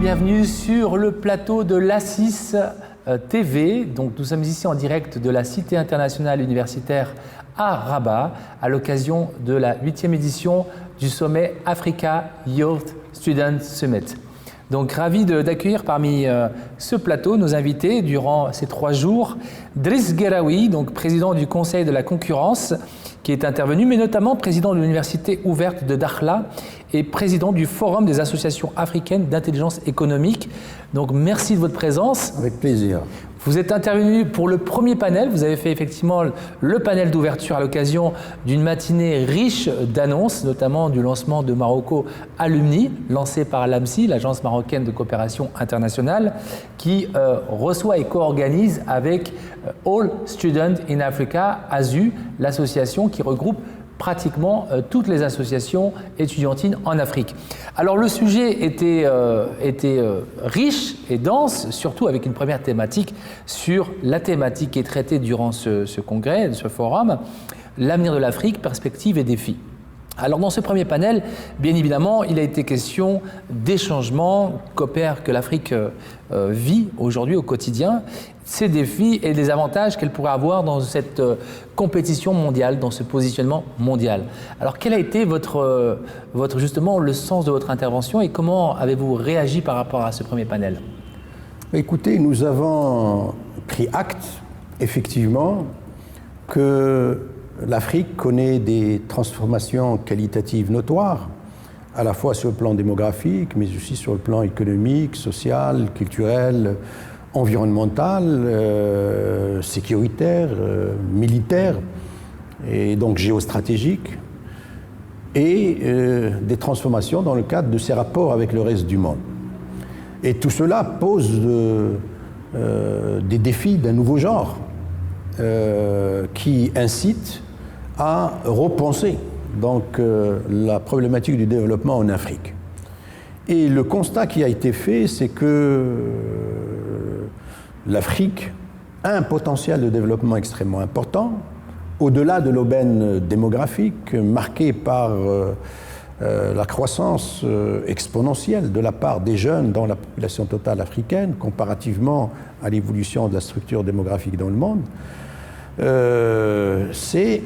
bienvenue sur le plateau de l'Assis TV. Donc, nous sommes ici en direct de la Cité internationale universitaire à Rabat, à l'occasion de la 8e édition du sommet Africa Youth Student Summit. Donc, ravi d'accueillir parmi ce plateau nos invités durant ces 3 jours. Driss Gueraoui, donc président du Conseil de la concurrence, qui est intervenu, mais notamment président de l'Université ouverte de Dakhla et président du Forum des associations africaines d'intelligence économique. Donc, merci de votre présence. Avec plaisir. Vous êtes intervenu pour le premier panel. Vous avez fait effectivement le panel d'ouverture à l'occasion d'une matinée riche d'annonces, notamment du lancement de Marocco Alumni, lancé par l'AMSI, l'Agence marocaine de coopération internationale, qui reçoit et co-organise avec All Students in Africa, ASU, l'association qui regroupe pratiquement toutes les associations étudiantines en Afrique. Alors le sujet était riche et dense, surtout avec une première thématique sur la thématique qui est traitée durant ce congrès, ce forum, l'avenir de l'Afrique, perspectives et défis. Alors dans ce premier panel, bien évidemment, il a été question des changements que l'Afrique vit aujourd'hui au quotidien, ces défis et des avantages qu'elle pourrait avoir dans cette compétition mondiale, dans ce positionnement mondial. Alors quel a été justement le sens de votre intervention et comment avez-vous réagi par rapport à ce premier panel? Écoutez, nous avons pris acte, effectivement, que l'Afrique connaît des transformations qualitatives notoires, à la fois sur le plan démographique, mais aussi sur le plan économique, social, culturel, environnemental, sécuritaire, militaire, et donc géostratégique, et des transformations dans le cadre de ses rapports avec le reste du monde. Et tout cela pose des défis d'un nouveau genre qui incite à repenser donc, la problématique du développement en Afrique. Et le constat qui a été fait, c'est que l'Afrique a un potentiel de développement extrêmement important, au-delà de l'aubaine démographique marquée par la croissance exponentielle de la part des jeunes dans la population totale africaine, comparativement à l'évolution de la structure démographique dans le monde. C'est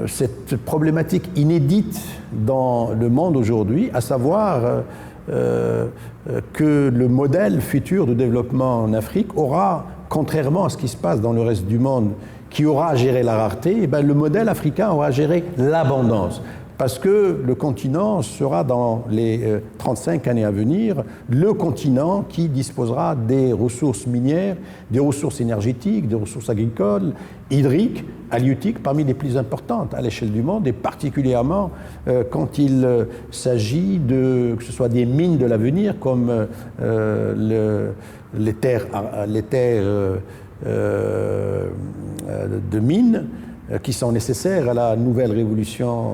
cette problématique inédite dans le monde aujourd'hui, à savoir que le modèle futur de développement en Afrique aura, contrairement à ce qui se passe dans le reste du monde, qui aura à gérer la rareté, le modèle africain aura à gérer l'abondance. Parce que le continent sera dans les 35 années à venir le continent qui disposera des ressources minières, des ressources énergétiques, des ressources agricoles, hydriques, halieutiques, parmi les plus importantes à l'échelle du monde, et particulièrement quand il s'agit que ce soit des mines de l'avenir comme les terres de mines qui sont nécessaires à la nouvelle révolution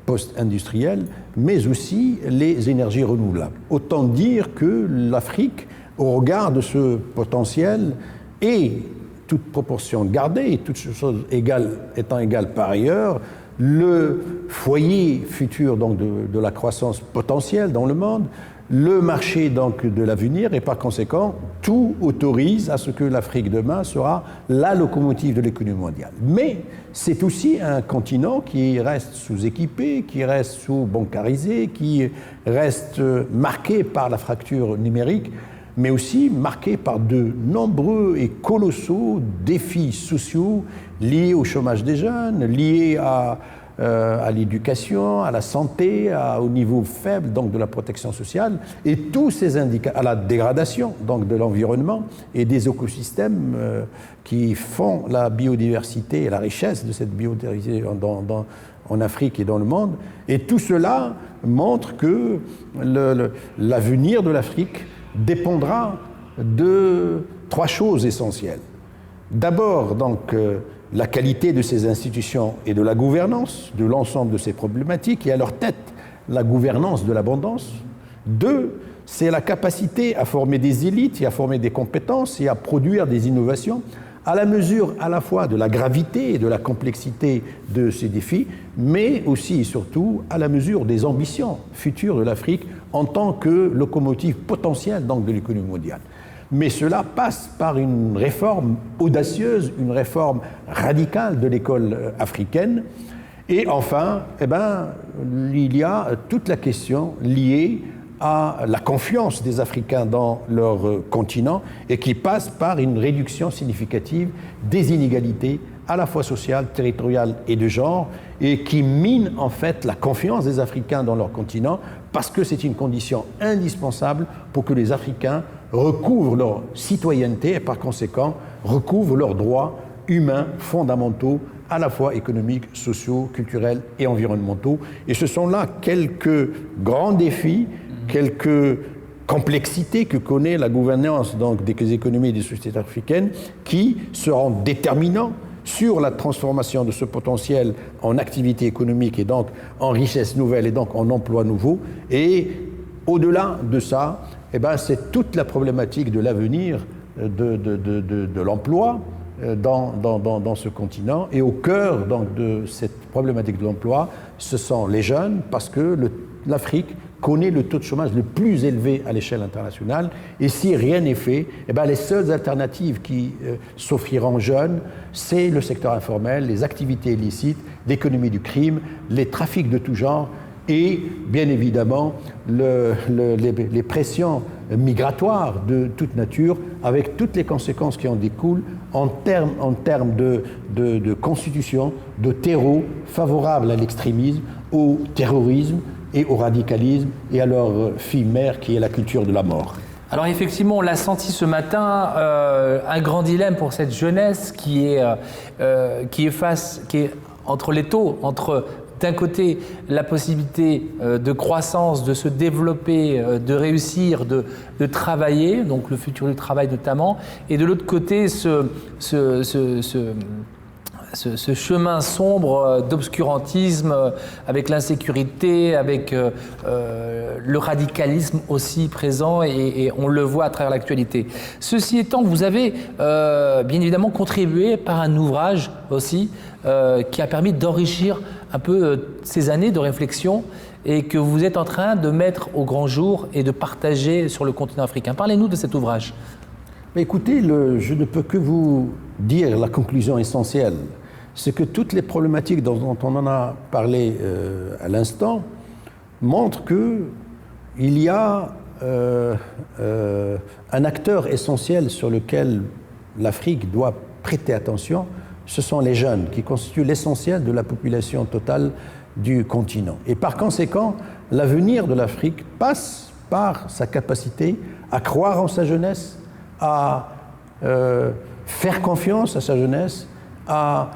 post-industrielle, mais aussi les énergies renouvelables. Autant dire que l'Afrique, au regard de ce potentiel, et toute proportion gardée, et toutes choses étant égales par ailleurs, le foyer futur donc, de la croissance potentielle dans le monde, le marché donc, de l'avenir, et par conséquent, tout autorise à ce que l'Afrique demain sera la locomotive de l'économie mondiale. Mais c'est aussi un continent qui reste sous-équipé, qui reste sous-bancarisé, qui reste marqué par la fracture numérique, mais aussi marqué par de nombreux et colossaux défis sociaux liés au chômage des jeunes, liés à l'éducation, à la santé, au niveau faible donc de la protection sociale, et tous ces indicateurs, à la dégradation donc de l'environnement et des écosystèmes qui font la biodiversité et la richesse de cette biodiversité en Afrique et dans le monde. Et tout cela montre que l'avenir de l'Afrique dépendra de 3 choses essentielles. D'abord, donc, la qualité de ces institutions et de la gouvernance de l'ensemble de ces problématiques, et à leur tête, la gouvernance de l'abondance. 2, c'est la capacité à former des élites et à former des compétences et à produire des innovations à la mesure à la fois de la gravité et de la complexité de ces défis, mais aussi et surtout à la mesure des ambitions futures de l'Afrique en tant que locomotive potentielle donc, de l'économie mondiale. Mais cela passe par une réforme audacieuse, une réforme radicale de l'école africaine. Et enfin, il y a toute la question liée à la confiance des Africains dans leur continent et qui passe par une réduction significative des inégalités à la fois sociales, territoriales et de genre, et qui mine en fait la confiance des Africains dans leur continent parce que c'est une condition indispensable pour que les Africains recouvrent leur citoyenneté et par conséquent recouvrent leurs droits humains fondamentaux à la fois économiques, sociaux, culturels et environnementaux. Et ce sont là quelques grands défis, quelques complexités que connaît la gouvernance donc, des économies et des sociétés africaines qui seront déterminants sur la transformation de ce potentiel en activité économique et donc en richesse nouvelle et donc en emploi nouveau. Et au-delà de ça, c'est toute la problématique de l'avenir de l'emploi dans ce continent. Et au cœur donc, de cette problématique de l'emploi, ce sont les jeunes, parce que l'Afrique connaît le taux de chômage le plus élevé à l'échelle internationale. Et si rien n'est fait, les seules alternatives qui s'offriront aux jeunes, c'est le secteur informel, les activités illicites, l'économie du crime, les trafics de tout genre et, bien évidemment, les pressions migratoires de toute nature, avec toutes les conséquences qui en découlent en termes de constitution, de terreau favorable à l'extrémisme, au terrorisme, et au radicalisme et à leur fille mère qui est la culture de la mort. Alors effectivement, on l'a senti ce matin, un grand dilemme pour cette jeunesse qui est entre les taux, entre d'un côté la possibilité de croissance, de se développer, de réussir, de travailler, donc le futur du travail notamment, et de l'autre côté ce chemin sombre d'obscurantisme avec l'insécurité, avec le radicalisme aussi présent et on le voit à travers l'actualité. Ceci étant, vous avez bien évidemment contribué par un ouvrage aussi qui a permis d'enrichir un peu ces années de réflexion et que vous êtes en train de mettre au grand jour et de partager sur le continent africain. Parlez-nous de cet ouvrage. Mais écoutez, je ne peux que vous dire la conclusion essentielle. C'est que toutes les problématiques dont on en a parlé à l'instant montrent qu'il y a un acteur essentiel sur lequel l'Afrique doit prêter attention, ce sont les jeunes, qui constituent l'essentiel de la population totale du continent. Et par conséquent, l'avenir de l'Afrique passe par sa capacité à croire en sa jeunesse, à faire confiance à sa jeunesse, à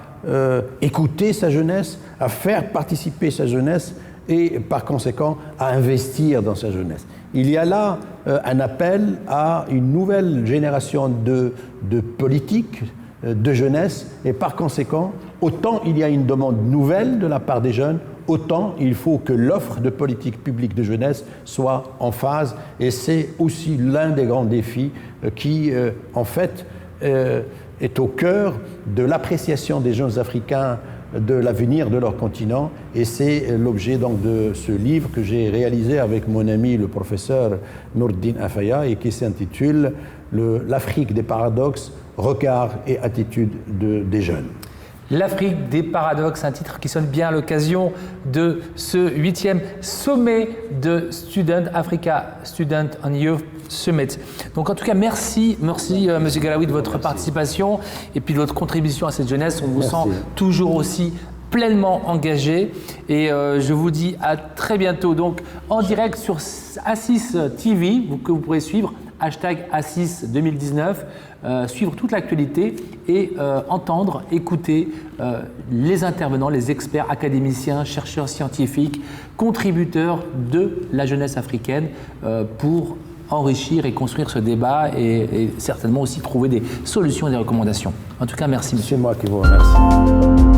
écouter sa jeunesse, à faire participer sa jeunesse et par conséquent à investir dans sa jeunesse. Il y a là un appel à une nouvelle génération de politiques de jeunesse et par conséquent, autant il y a une demande nouvelle de la part des jeunes, autant il faut que l'offre de politique publique de jeunesse soit en phase et c'est aussi l'un des grands défis qui en fait est au cœur de l'appréciation des jeunes Africains de l'avenir de leur continent et c'est l'objet donc de ce livre que j'ai réalisé avec mon ami le professeur Nourdine Afaya et qui s'intitule L'Afrique des paradoxes, regards et attitudes des jeunes. L'Afrique des paradoxes, un titre qui sonne bien à l'occasion de ce 8e sommet de Africa Student and Youth Summit. Donc en tout cas, merci Monsieur Galaoui de votre participation et puis de votre contribution à cette jeunesse. On vous sent toujours aussi pleinement engagé et je vous dis à très bientôt. Donc en direct sur Assis TV, que vous pourrez suivre, #Assis 2019, suivre toute l'actualité et entendre, écouter les intervenants, les experts, académiciens, chercheurs scientifiques, contributeurs de la jeunesse africaine pour enrichir et construire ce débat et certainement aussi trouver des solutions et des recommandations. En tout cas, merci monsieur. C'est moi qui vous remercie.